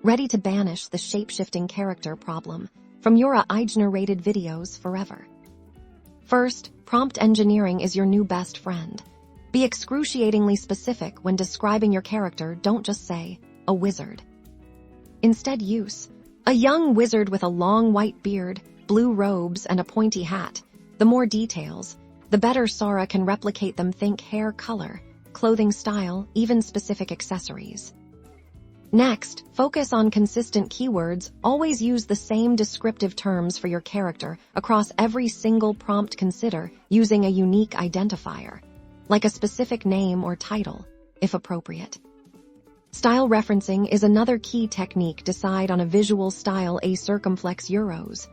ready to banish the shape-shifting character problem from your AI-generated videos forever. First, prompt engineering is your new best friend. Be excruciatingly specific when describing your character. Don't just say, a wizard. Instead use, a young wizard with a long white beard, blue robes, and a pointy hat. The more details, the better Sora can replicate them. Think hair color, clothing style, even specific accessories. Next, focus on consistent keywords. Always use the same descriptive terms for your character across every single prompt. Consider using a unique identifier, like a specific name or title, if appropriate. Style referencing is another key technique. Decide on a visual style, a circumflex euros.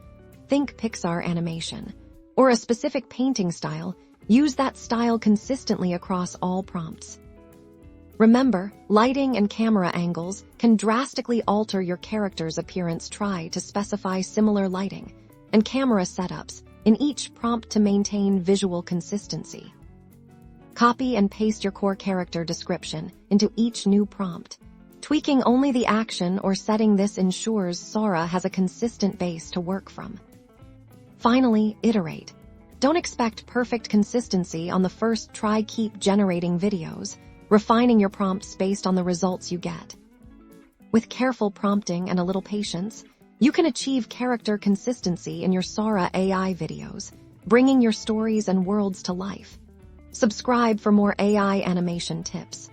Think Pixar animation. Or a specific painting style. Use that style consistently across all prompts. Remember, lighting and camera angles can drastically alter your character's appearance. Try to specify similar lighting and camera setups in each prompt to maintain visual consistency. Copy and paste your core character description into each new prompt. Tweaking only the action or setting this ensures Sora has a consistent base to work from. Finally, iterate. Don't expect perfect consistency on the first try. Keep generating videos, refining your prompts based on the results you get. With careful prompting and a little patience, you can achieve character consistency in your Sora AI videos, bringing your stories and worlds to life. Subscribe for more AI animation tips.